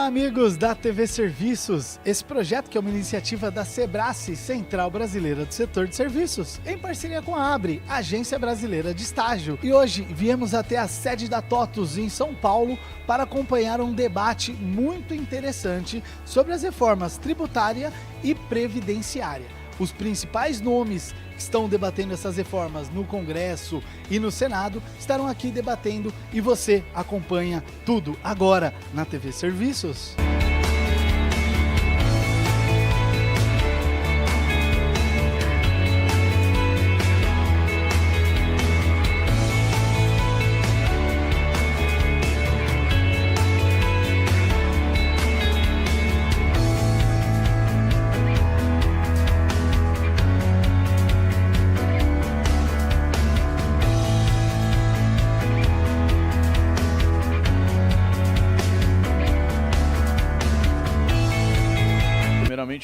Olá, amigos da TV Serviços. Esse projeto que é uma iniciativa da Sebrace, Central Brasileira do Setor de Serviços, em parceria com a ABRE, Agência Brasileira de Estágio. E hoje viemos até a sede da TOTUS, em São Paulo, para acompanhar um debate muito interessante sobre as reformas tributária e previdenciária. Os principais nomes que estão debatendo essas reformas no Congresso e no Senado estarão aqui debatendo e você acompanha tudo agora na TV Serviços.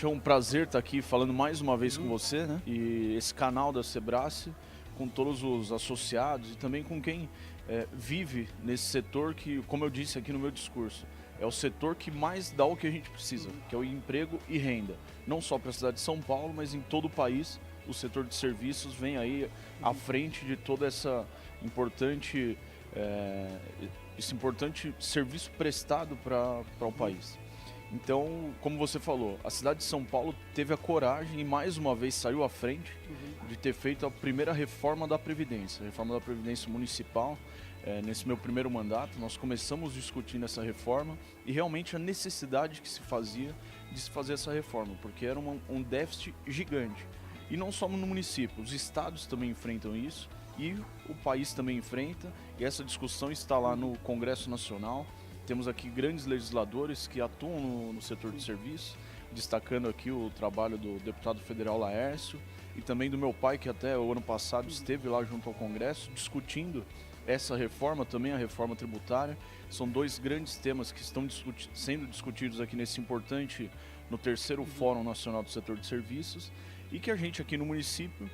É um prazer estar aqui falando mais uma vez com você, né? E esse canal da Sebrace, com todos os associados e também com quem vive nesse setor que, como eu disse aqui no meu discurso, é o setor que mais dá o que a gente precisa, que é o emprego e renda. Não só para a cidade de São Paulo, mas em todo o país, o setor de serviços vem aí à frente de toda essa importante, esse importante serviço prestado para o país. Então, como você falou, a cidade de São Paulo teve a coragem e mais uma vez saiu à frente de ter feito a primeira reforma da Previdência, a reforma da Previdência Municipal. Nesse meu primeiro mandato, nós começamos discutindo essa reforma e realmente a necessidade que se fazia de se fazer essa reforma, porque era um déficit gigante. E não só no município, os estados também enfrentam isso e o país também enfrenta, e essa discussão está lá no Congresso Nacional. Temos aqui grandes legisladores que atuam no setor de serviço, destacando aqui o trabalho do deputado federal Laércio e também do meu pai, que até o ano passado esteve lá junto ao Congresso discutindo essa reforma, também a reforma tributária. São dois grandes temas que estão sendo discutidos aqui nesse importante, no terceiro Fórum Nacional do Setor de Serviços, e que a gente aqui no município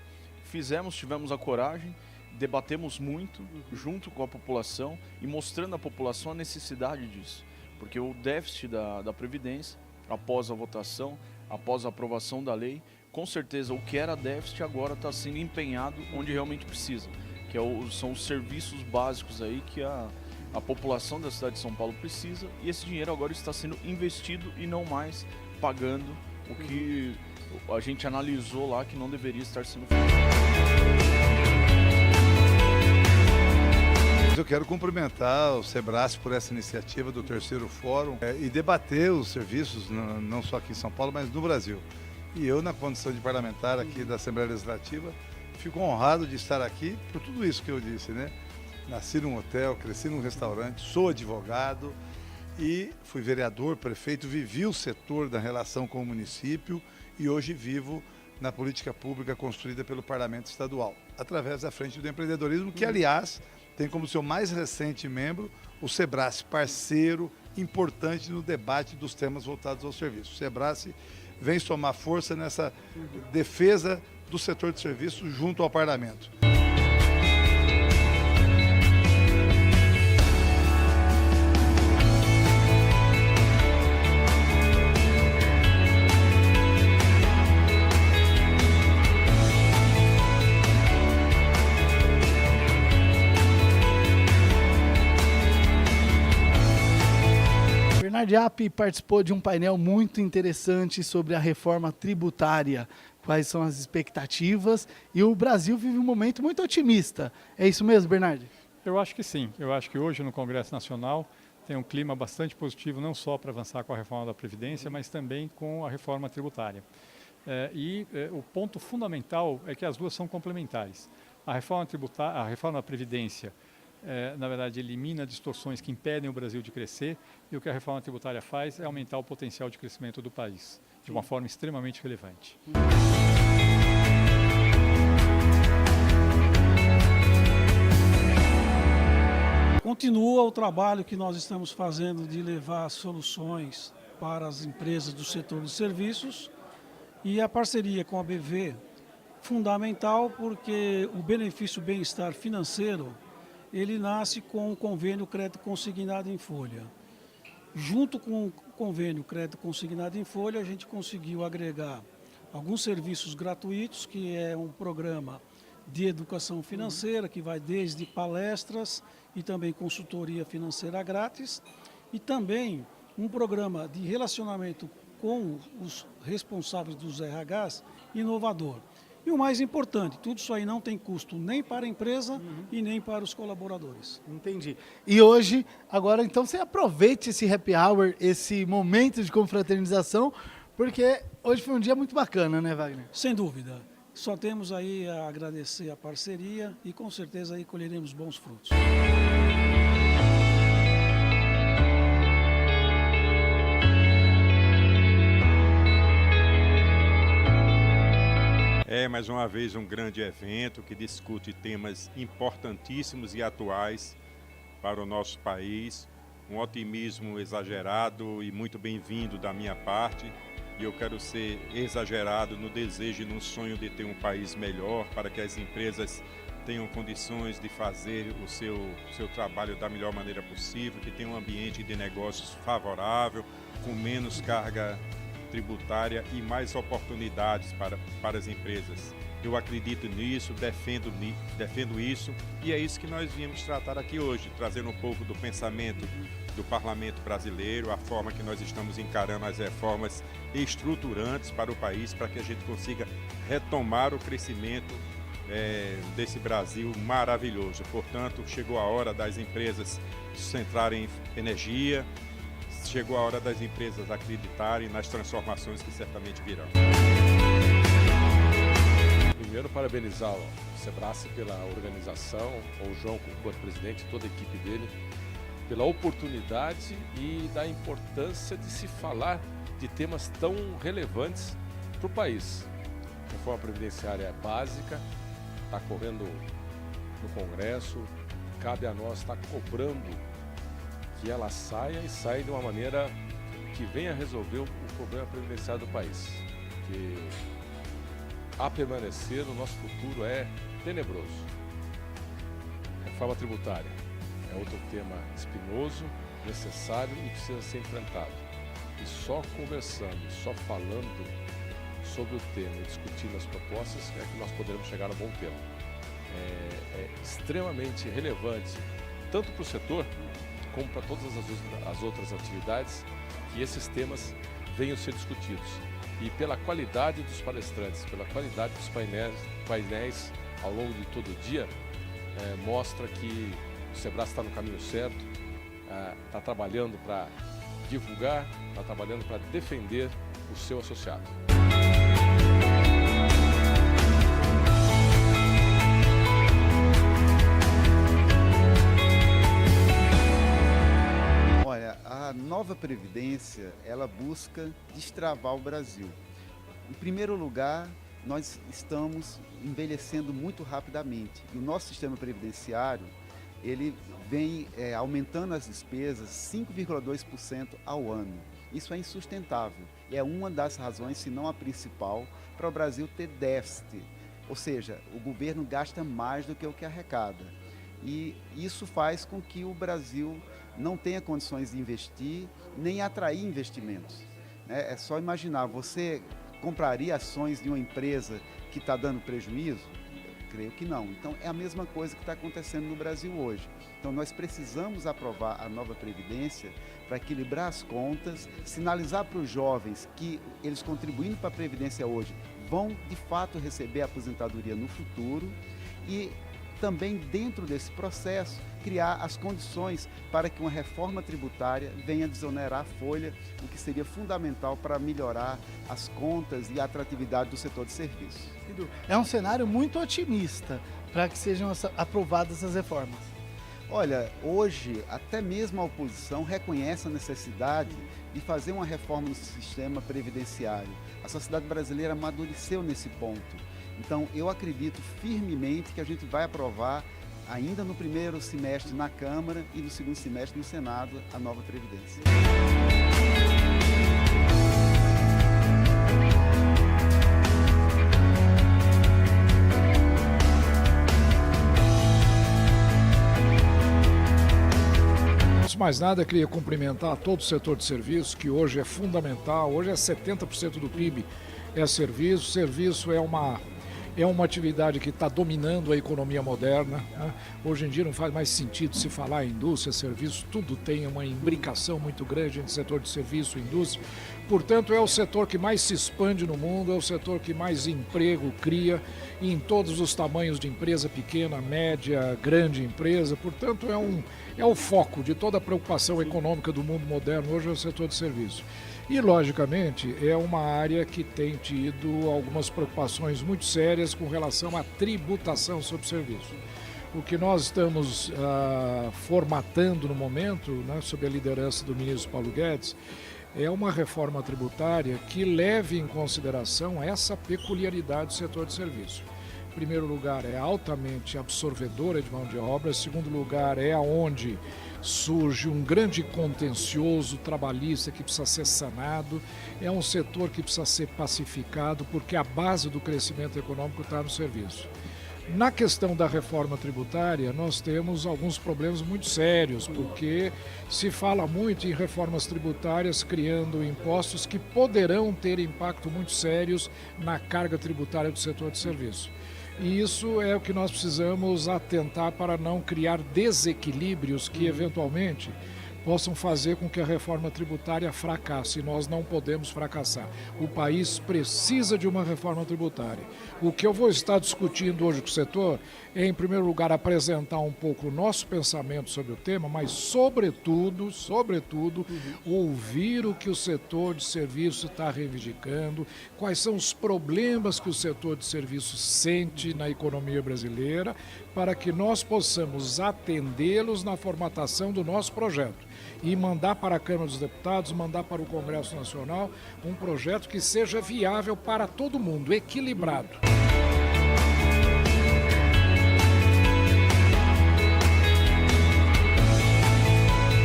tivemos a coragem, debatemos muito junto com a população e mostrando à população a necessidade disso, porque o déficit da Previdência, após a votação, após a aprovação da lei, com certeza o que era déficit agora está sendo empenhado onde realmente precisa, que são os serviços básicos aí que a população da cidade de São Paulo precisa, e esse dinheiro agora está sendo investido e não mais pagando o que a gente analisou lá que não deveria estar sendo feito. Eu quero cumprimentar o Sebrace por essa iniciativa do terceiro fórum e debater os serviços, não só aqui em São Paulo, mas no Brasil. E eu, na condição de parlamentar aqui da Assembleia Legislativa, fico honrado de estar aqui por tudo isso que eu disse, né? Nasci num hotel, cresci num restaurante, sou advogado e fui vereador, prefeito, vivi o setor da relação com o município e hoje vivo na política pública construída pelo Parlamento Estadual, através da Frente do Empreendedorismo, que, aliás, tem como seu mais recente membro o Sebrace, parceiro importante no debate dos temas voltados ao serviço. O Sebrace vem somar força nessa defesa do setor de serviço junto ao Parlamento. Bernardo Yapp participou de um painel muito interessante sobre a reforma tributária, quais são as expectativas, e o Brasil vive um momento muito otimista. É isso mesmo, Bernardo? Eu acho que sim. Eu acho que hoje no Congresso Nacional tem um clima bastante positivo, não só para avançar com a reforma da Previdência, mas também com a reforma tributária. O ponto fundamental é que as duas são complementares. A reforma tributária, a reforma da Previdência, na verdade, elimina distorções que impedem o Brasil de crescer, e o que a reforma tributária faz é aumentar o potencial de crescimento do país, de uma forma extremamente relevante. Continua o trabalho que nós estamos fazendo de levar soluções para as empresas do setor de serviços, e a parceria com a BV fundamental, porque o benefício bem-estar financeiro ele nasce com o convênio crédito consignado em folha. Junto com convênio Crédito Consignado em Folha, a gente conseguiu agregar alguns serviços gratuitos, que é um programa de educação financeira, que vai desde palestras e também consultoria financeira grátis, e também um programa de relacionamento com os responsáveis dos RHs inovador. E o mais importante, tudo isso aí não tem custo nem para a empresa e nem para os colaboradores. Entendi. E hoje, agora então você aproveite esse happy hour, esse momento de confraternização, porque hoje foi um dia muito bacana, né, Wagner? Sem dúvida. Só temos aí a agradecer a parceria e com certeza aí colheremos bons frutos. É mais uma vez um grande evento que discute temas importantíssimos e atuais para o nosso país. Um otimismo exagerado e muito bem-vindo da minha parte. E eu quero ser exagerado no desejo e no sonho de ter um país melhor, para que as empresas tenham condições de fazer o seu trabalho da melhor maneira possível, que tenham um ambiente de negócios favorável, com menos carga tributária e mais oportunidades para as empresas. Eu acredito nisso, defendo isso, e é isso que nós viemos tratar aqui hoje, trazendo um pouco do pensamento do Parlamento brasileiro, a forma que nós estamos encarando as reformas estruturantes para o país, para que a gente consiga retomar o crescimento desse Brasil maravilhoso. Portanto, chegou a hora das empresas centrarem em energia, chegou a hora das empresas acreditarem nas transformações que certamente virão. Primeiro, parabenizar o Sebrae pela organização, o João enquanto presidente, toda a equipe dele, pela oportunidade e da importância de se falar de temas tão relevantes para o país. A reforma previdenciária básica, está correndo no Congresso, cabe a nós estar cobrando que ela saia e saia de uma maneira que venha resolver o problema previdenciário do país. Que a permanecer, o nosso futuro é tenebroso. Reforma tributária é outro tema espinhoso, necessário e precisa ser enfrentado. E só conversando, só falando sobre o tema e discutindo as propostas é que nós poderemos chegar a um bom termo. É extremamente relevante, tanto para o setor, como para todas as outras atividades, que esses temas venham a ser discutidos. E pela qualidade dos palestrantes, pela qualidade dos painéis ao longo de todo o dia, mostra que o Sebrae está no caminho certo, está trabalhando para divulgar, está trabalhando para defender o seu associado. A nova Previdência, ela busca destravar o Brasil. Em primeiro lugar, nós estamos envelhecendo muito rapidamente. E o nosso sistema previdenciário, ele vem aumentando as despesas 5,2% ao ano. Isso é insustentável. E é uma das razões, se não a principal, para o Brasil ter déficit. Ou seja, o governo gasta mais do que o que arrecada. E isso faz com que o Brasil não tenha condições de investir, nem atrair investimentos. É só imaginar, você compraria ações de uma empresa que está dando prejuízo? Creio que não. Então, é a mesma coisa que está acontecendo no Brasil hoje. Então, nós precisamos aprovar a nova Previdência para equilibrar as contas, sinalizar para os jovens que eles contribuindo para a Previdência hoje vão, de fato, receber a aposentadoria no futuro e também, dentro desse processo, criar as condições para que uma reforma tributária venha desonerar a folha, o que seria fundamental para melhorar as contas e a atratividade do setor de serviços. É um cenário muito otimista para que sejam aprovadas essas reformas. Olha, hoje até mesmo a oposição reconhece a necessidade de fazer uma reforma no sistema previdenciário. A sociedade brasileira amadureceu nesse ponto. Então, eu acredito firmemente que a gente vai aprovar ainda no primeiro semestre na Câmara e no segundo semestre no Senado a nova Previdência. mais nada, queria cumprimentar todo o setor de serviços, que hoje é fundamental, hoje é 70% do PIB é serviço. Serviço é uma atividade que está dominando a economia moderna, né? Hoje em dia não faz mais sentido se falar em indústria, serviço, tudo tem uma imbricação muito grande entre setor de serviço e indústria. Portanto, é o setor que mais se expande no mundo, é o setor que mais emprego cria em todos os tamanhos de empresa, pequena, média, grande empresa. Portanto, é o foco de toda a preocupação econômica do mundo moderno, hoje é o setor de serviço. E, logicamente, é uma área que tem tido algumas preocupações muito sérias com relação à tributação sobre serviço. O que nós estamos formatando no momento, né, sob a liderança do ministro Paulo Guedes, é uma reforma tributária que leve em consideração essa peculiaridade do setor de serviço. Em primeiro lugar, é altamente absorvedora de mão de obra. Em segundo lugar, é onde surge um grande contencioso trabalhista que precisa ser sanado. É um setor que precisa ser pacificado, porque a base do crescimento econômico está no serviço. Na questão da reforma tributária, nós temos alguns problemas muito sérios, porque se fala muito em reformas tributárias criando impostos que poderão ter impacto muito sérios na carga tributária do setor de serviço. E isso é o que nós precisamos atentar para não criar desequilíbrios que, eventualmente, possam fazer com que a reforma tributária fracasse. E nós não podemos fracassar. O país precisa de uma reforma tributária. O que eu vou estar discutindo hoje com o setor é, em primeiro lugar, apresentar um pouco o nosso pensamento sobre o tema, mas, sobretudo, ouvir o que o setor de serviço está reivindicando, quais são os problemas que o setor de serviço sente na economia brasileira, para que nós possamos atendê-los na formatação do nosso projeto e mandar para a Câmara dos Deputados, mandar para o Congresso Nacional um projeto que seja viável para todo mundo, equilibrado.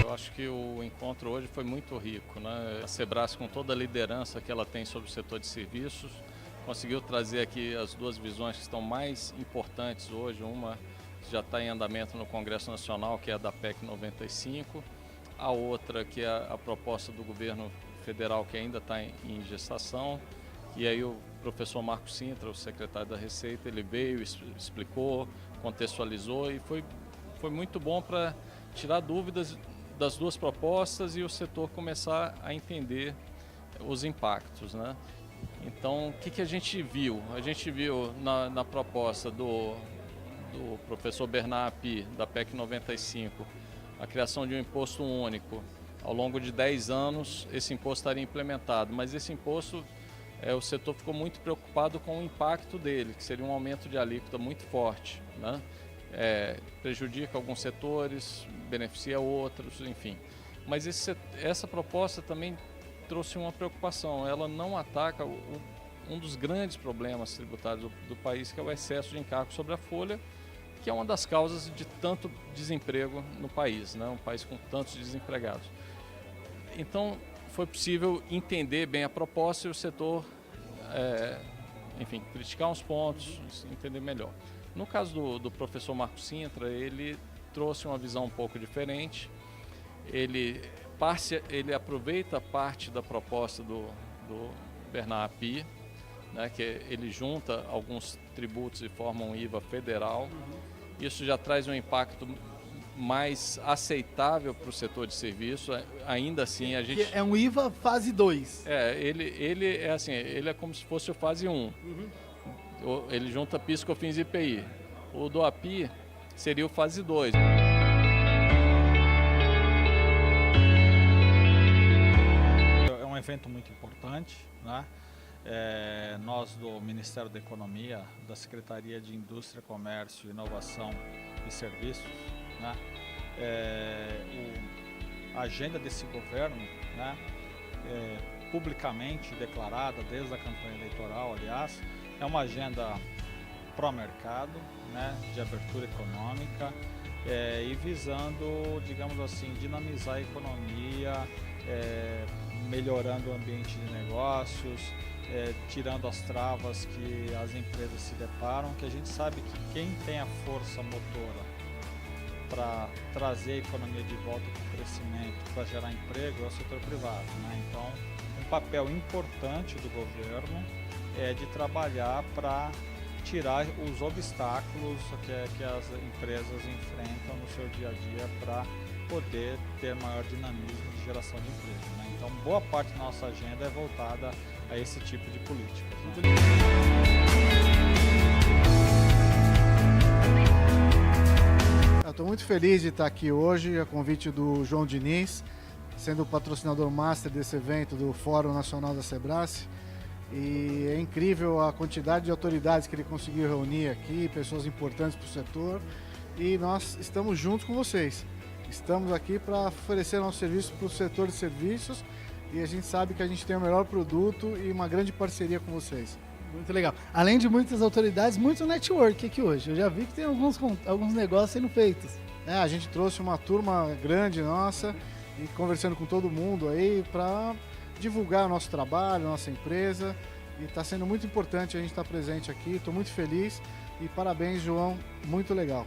Eu acho que o encontro hoje foi muito rico, né? A Sebrae, com toda a liderança que ela tem sobre o setor de serviços, conseguiu trazer aqui as duas visões que estão mais importantes hoje. Uma já está em andamento no Congresso Nacional, que é a da PEC 95, a outra que é a proposta do governo federal, que ainda está em gestação. E aí o professor Marcos Cintra, o secretário da Receita, ele veio, explicou, contextualizou, e foi muito bom para tirar dúvidas das duas propostas e o setor começar a entender os impactos, né? Então, o que a gente viu? A gente viu na proposta do professor Bernard Api, da PEC 95, a criação de um imposto único. Ao longo de 10 anos, esse imposto estaria implementado, mas esse imposto, o setor ficou muito preocupado com o impacto dele, que seria um aumento de alíquota muito forte, né? Prejudica alguns setores, beneficia outros, enfim. Mas essa proposta também trouxe uma preocupação. Ela não ataca um dos grandes problemas tributários do país, que é o excesso de encargo sobre a folha, que é uma das causas de tanto desemprego no país, né? Um país com tantos desempregados. Então, foi possível entender bem a proposta e o setor, criticar uns pontos, entender melhor. No caso do professor Marcos Cintra, ele trouxe uma visão um pouco diferente. Ele aproveita parte da proposta do Bernard Api, né, que ele junta alguns tributos e forma um IVA federal. Isso já traz um impacto mais aceitável para o setor de serviço. Ainda assim, a gente... É um IVA fase 2. Ele é como se fosse o fase 1. Ele junta PIS, COFINS e IPI. O do API seria o fase 2. É um evento muito importante, né? Nós do Ministério da Economia, da Secretaria de Indústria, Comércio, Inovação e Serviços, né? A agenda desse governo, né? Publicamente declarada desde a campanha eleitoral, aliás, é uma agenda pró-mercado, né? De abertura econômica, e visando, digamos assim, dinamizar a economia, melhorando o ambiente de negócios, tirando as travas que as empresas se deparam, que a gente sabe que quem tem a força motora para trazer a economia de volta para o crescimento, para gerar emprego, é o setor privado, né? Então, um papel importante do governo é de trabalhar para tirar os obstáculos que as empresas enfrentam no seu dia a dia para poder ter maior dinamismo de geração de emprego, né? Então, boa parte da nossa agenda é voltada a esse tipo de políticas, né? Estou muito feliz de estar aqui hoje, a convite do João Diniz, sendo o patrocinador master desse evento do Fórum Nacional da Sebrace. E é incrível a quantidade de autoridades que ele conseguiu reunir aqui, pessoas importantes para o setor. E nós estamos juntos com vocês. Estamos aqui para oferecer nosso serviço para o setor de serviços e a gente sabe que a gente tem o melhor produto e uma grande parceria com vocês. Muito legal. Além de muitas autoridades, muito network aqui hoje. Eu já vi que tem alguns negócios sendo feitos. A gente trouxe uma turma grande nossa e conversando com todo mundo aí para divulgar o nosso trabalho, nossa empresa. E está sendo muito importante a gente estar presente aqui. Estou muito feliz e parabéns, João. Muito legal.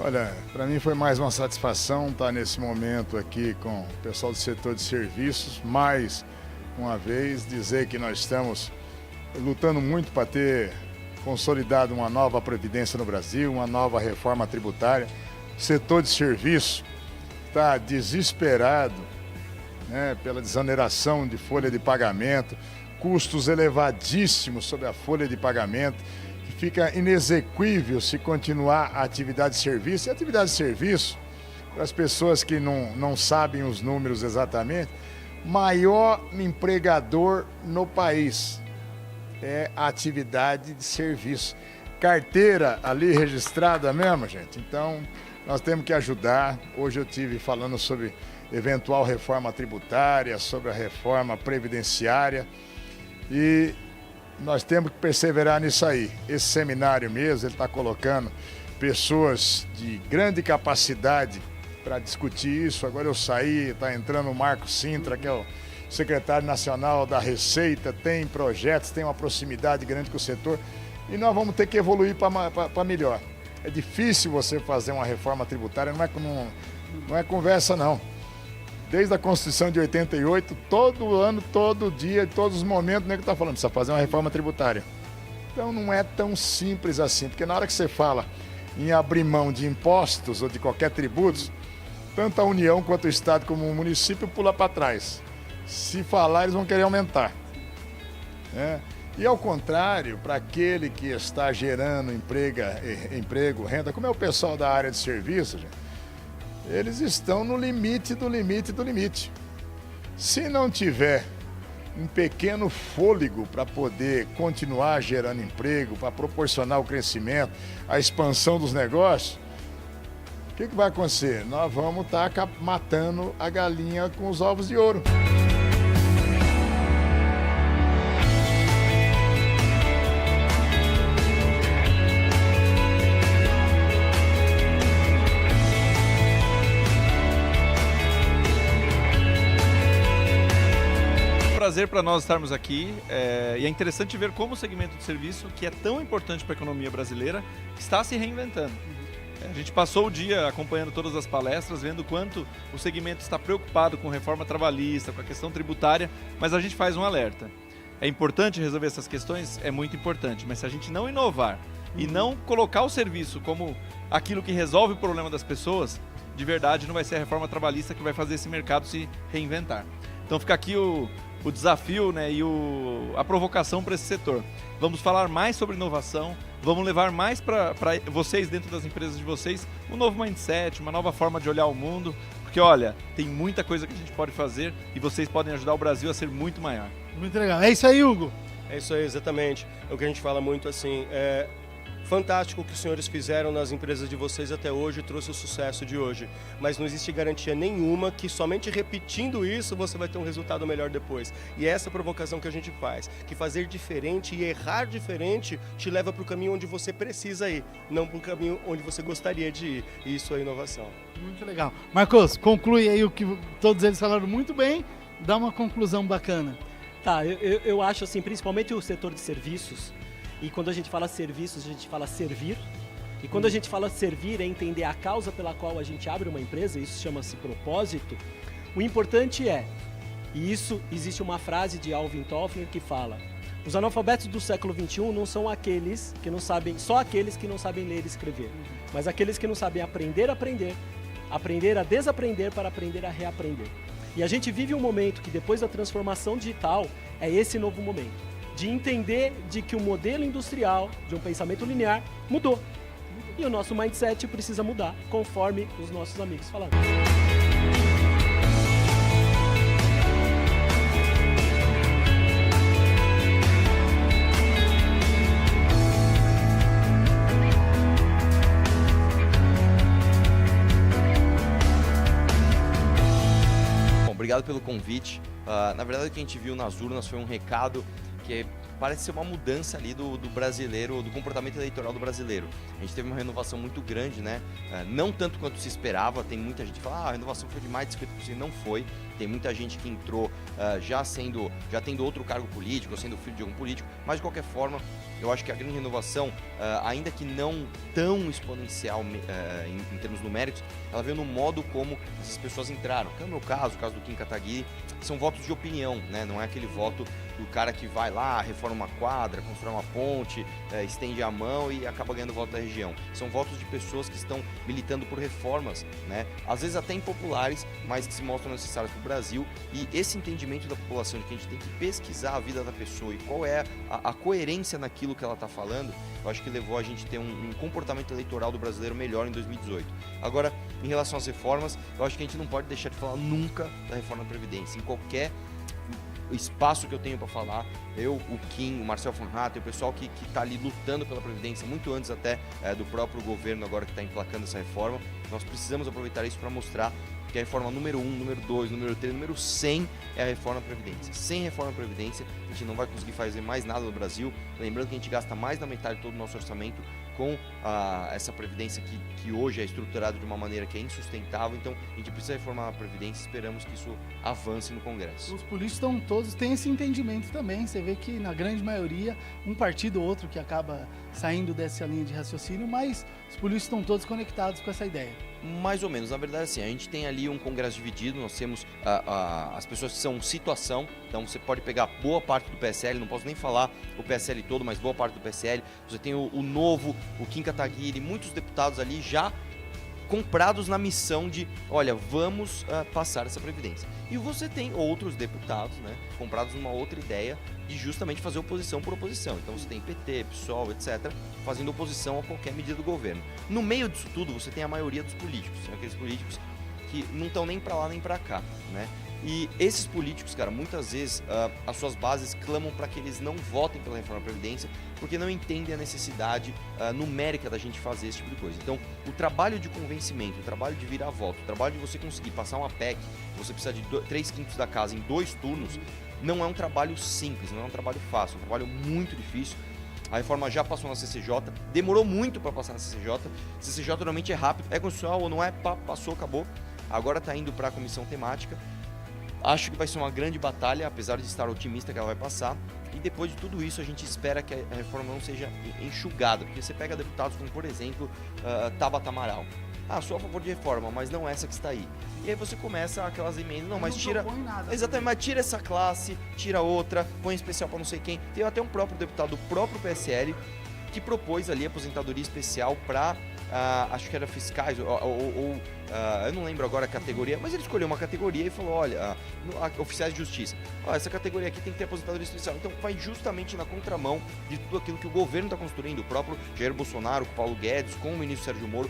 Olha, para mim foi mais uma satisfação estar nesse momento aqui com o pessoal do setor de serviços. Mais uma vez, dizer que nós estamos lutando muito para ter consolidado uma nova previdência no Brasil, uma nova reforma tributária. O setor de serviço está desesperado, né, pela desoneração de folha de pagamento, custos elevadíssimos sobre a folha de pagamento, que fica inexequível se continuar a atividade de serviço. E a atividade de serviço, para as pessoas que não sabem os números exatamente, maior empregador no país é a atividade de serviço. Carteira ali registrada mesmo, gente. Então, nós temos que ajudar. Hoje eu estive falando sobre eventual reforma tributária, sobre a reforma previdenciária e nós temos que perseverar nisso aí. Esse seminário mesmo, ele está colocando pessoas de grande capacidade para discutir isso. Agora eu saí, está entrando o Marco Sintra, que é o secretário nacional da Receita, tem projetos, tem uma proximidade grande com o setor e nós vamos ter que evoluir para melhor. É difícil você fazer uma reforma tributária, não é conversa não. Desde a Constituição de 88, todo ano, todo dia, todos os momentos, o nego está falando, precisa fazer uma reforma tributária. Então não é tão simples assim, porque na hora que você fala em abrir mão de impostos ou de qualquer tributo, tanto a União quanto o Estado como o município pula para trás. Se falar, eles vão querer aumentar, né? E ao contrário, para aquele que está gerando emprego, renda, como é o pessoal da área de serviço, gente, eles estão no limite do limite do limite. Se não tiver um pequeno fôlego para poder continuar gerando emprego, para proporcionar o crescimento, a expansão dos negócios, o que vai acontecer? Nós vamos estar matando a galinha com os ovos de ouro. Prazer para nós estarmos aqui e é interessante ver como o segmento de serviço, que é tão importante para a economia brasileira, está se reinventando. A gente passou o dia acompanhando todas as palestras, vendo quanto o segmento está preocupado com reforma trabalhista, com a questão tributária, mas a gente faz um alerta. É importante resolver essas questões? É muito importante, mas se a gente não inovar e não colocar o serviço como aquilo que resolve o problema das pessoas, de verdade não vai ser a reforma trabalhista que vai fazer esse mercado se reinventar. Então fica aqui o desafio, né, e a provocação para esse setor. Vamos falar mais sobre inovação, vamos levar mais para vocês, dentro das empresas de vocês, um novo mindset, uma nova forma de olhar o mundo, porque olha, tem muita coisa que a gente pode fazer e vocês podem ajudar o Brasil a ser muito maior. Muito legal. É isso aí, Hugo. É isso aí, exatamente. É o que a gente fala muito assim, fantástico o que os senhores fizeram nas empresas de vocês até hoje e trouxe o sucesso de hoje. Mas não existe garantia nenhuma que somente repetindo isso você vai ter um resultado melhor depois. E é essa provocação que a gente faz, que fazer diferente e errar diferente te leva para o caminho onde você precisa ir, não para o caminho onde você gostaria de ir. E isso é inovação. Muito legal. Marcos, conclui aí o que todos eles falaram muito bem, dá uma conclusão bacana. Tá, eu acho assim, principalmente o setor de serviços, e quando a gente fala serviços, a gente fala servir. E quando a gente fala servir, é entender a causa pela qual a gente abre uma empresa, isso chama-se propósito. O importante é, e isso existe uma frase de Alvin Toffler que fala: os analfabetos do século XXI não são aqueles que não sabem, só aqueles que não sabem ler e escrever, mas aqueles que não sabem aprender a desaprender para aprender a reaprender. E a gente vive um momento que depois da transformação digital, é esse novo momento. De entender de que o modelo industrial de um pensamento linear mudou. E o nosso mindset precisa mudar, conforme os nossos amigos falaram. Bom, obrigado pelo convite. Na verdade, o que a gente viu nas urnas foi um recado que parece ser uma mudança ali do brasileiro, do comportamento eleitoral do brasileiro. A gente teve uma renovação muito grande, né? Não tanto quanto se esperava. Tem muita gente que fala, a renovação foi de mais de 50%. Não foi. Tem muita gente que entrou já tendo outro cargo político, ou sendo filho de algum político. Mas, de qualquer forma, eu acho que a grande renovação, ainda que não tão exponencial em termos numéricos, ela veio no modo como essas pessoas entraram. Que é o meu caso, o caso do Kim Kataguiri, são votos de opinião, né? Não é aquele voto do cara que vai lá, reforma uma quadra, constrói uma ponte, estende a mão e acaba ganhando voto da região. São votos de pessoas que estão militando por reformas, né? Às vezes até impopulares, mas que se mostram necessárias para o Brasil. E esse entendimento da população de que a gente tem que pesquisar a vida da pessoa e qual é a coerência naquilo que ela está falando, eu acho que levou a gente a ter um comportamento eleitoral do brasileiro melhor em 2018. Agora, em relação às reformas, eu acho que a gente não pode deixar de falar nunca da reforma da Previdência. Em qualquer espaço que eu tenho para falar, eu, o Kim, o Marcel von Hatten, o pessoal que está ali lutando pela Previdência, muito antes até do próprio governo agora que está emplacando essa reforma, nós precisamos aproveitar isso para mostrar que a reforma número 1, número 2, número 3, número 100 é a reforma da Previdência. Sem reforma da Previdência, a gente não vai conseguir fazer mais nada no Brasil. Lembrando que a gente gasta mais da metade de todo o nosso orçamento com essa Previdência que hoje é estruturada de uma maneira que é insustentável. Então, a gente precisa reformar a Previdência e esperamos que isso avance no Congresso. Os políticos todos têm esse entendimento também. Você vê que, na grande maioria, um partido ou outro que acaba saindo dessa linha de raciocínio, mas os políticos estão todos conectados com essa ideia. Mais ou menos, na verdade assim, a gente tem ali um congresso dividido, nós temos as pessoas que são situação, então você pode pegar boa parte do PSL, não posso nem falar o PSL todo, mas boa parte do PSL, você tem o Novo, o Kim Kataguiri, muitos deputados ali já comprados na missão de, olha, vamos passar essa Previdência. E você tem outros deputados, né, comprados numa outra ideia de justamente fazer oposição por oposição. Então você tem PT, PSOL, etc., fazendo oposição a qualquer medida do governo. No meio disso tudo, você tem a maioria dos políticos, são aqueles políticos que não estão nem para lá nem para cá, né? E esses políticos, cara, muitas vezes as suas bases clamam para que eles não votem pela reforma da Previdência porque não entendem a necessidade numérica da gente fazer esse tipo de coisa. Então, o trabalho de convencimento, o trabalho de virar voto, o trabalho de você conseguir passar uma PEC, você precisa de 3/5 da casa em 2 turnos, não é um trabalho simples, não é um trabalho fácil, é um trabalho muito difícil. A reforma já passou na CCJ, demorou muito para passar na CCJ. CCJ normalmente é rápido, é constitucional ou não é, passou, acabou. Agora está indo para a comissão temática. Acho que vai ser uma grande batalha, apesar de estar otimista que ela vai passar. E depois de tudo isso, a gente espera que a reforma não seja enxugada. Porque você pega deputados como, por exemplo, Tabata Amaral. Sou a favor de reforma, mas não essa que está aí. E aí você começa aquelas emendas, mas tira... Exatamente, mas tira essa classe, tira outra, põe especial para não sei quem. Tem até um próprio deputado do próprio PSL que propôs ali aposentadoria especial para... acho que era fiscais, eu não lembro agora a categoria, mas ele escolheu uma categoria e falou, olha, oficiais de justiça, essa categoria aqui tem que ter aposentadoria especial. Então vai justamente na contramão de tudo aquilo que o governo está construindo, o próprio Jair Bolsonaro, com o Paulo Guedes, com o ministro Sérgio Moro,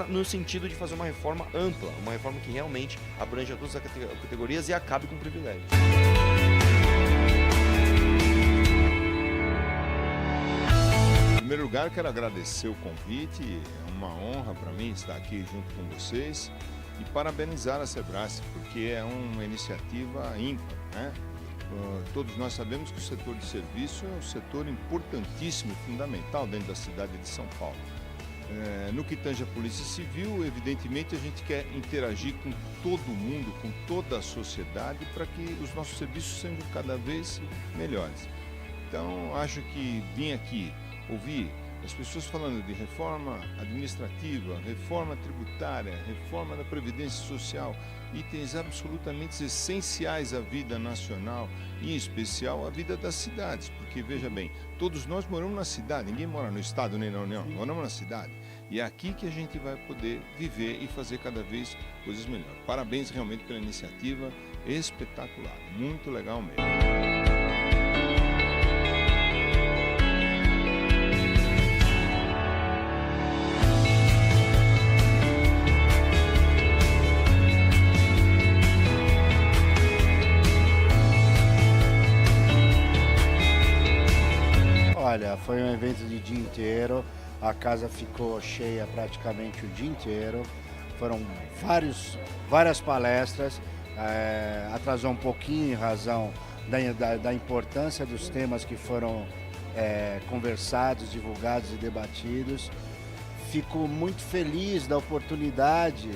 no sentido de fazer uma reforma ampla, uma reforma que realmente abranja todas as categorias e acabe com privilégios. primeiro lugar, quero agradecer o convite, é uma honra para mim estar aqui junto com vocês e parabenizar a Sebrae, porque é uma iniciativa ímpar, né? Todos nós sabemos que o setor de serviço é um setor importantíssimo, fundamental dentro da cidade de São Paulo. No que tange a Polícia Civil, evidentemente a gente quer interagir com todo mundo, com toda a sociedade, para que os nossos serviços sejam cada vez melhores. Então, acho que vim aqui ouvir as pessoas falando de reforma administrativa, reforma tributária, reforma da Previdência Social, itens absolutamente essenciais à vida nacional e, em especial, à vida das cidades. Porque, veja bem, todos nós moramos na cidade, ninguém mora no estado nem na União, moramos na cidade. E é aqui que a gente vai poder viver e fazer cada vez coisas melhores. Parabéns realmente pela iniciativa, espetacular, muito legal mesmo. Olha, foi um evento de dia inteiro, a casa ficou cheia praticamente o dia inteiro, foram várias palestras, atrasou um pouquinho em razão da importância dos temas que foram conversados, divulgados e debatidos. Fico muito feliz da oportunidade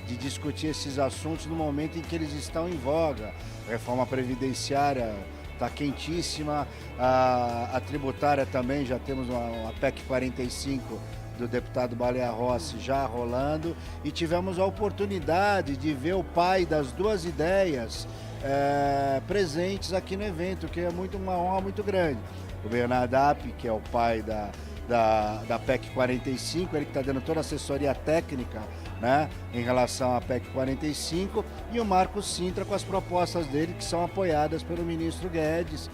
de discutir esses assuntos no momento em que eles estão em voga. Reforma previdenciária está quentíssima, a tributária também, já temos uma PEC 45 do deputado Baleia Rossi já rolando, e tivemos a oportunidade de ver o pai das duas ideias presentes aqui no evento, que é uma honra muito grande. O Bernardo App, que é o pai da PEC 45, ele que está dando toda a assessoria técnica, né, em relação à PEC 45, e o Marcos Sintra com as propostas dele, que são apoiadas pelo ministro Guedes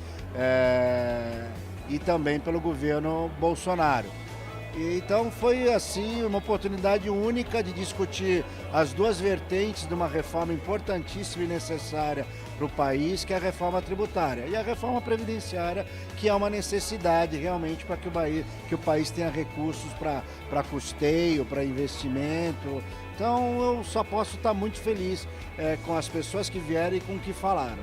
e também pelo governo Bolsonaro. Então foi assim uma oportunidade única de discutir as duas vertentes de uma reforma importantíssima e necessária para o país, que é a reforma tributária, e a reforma previdenciária, que é uma necessidade realmente para que o país tenha recursos para custeio, para investimento. Então eu só posso estar muito feliz com as pessoas que vieram e com o que falaram.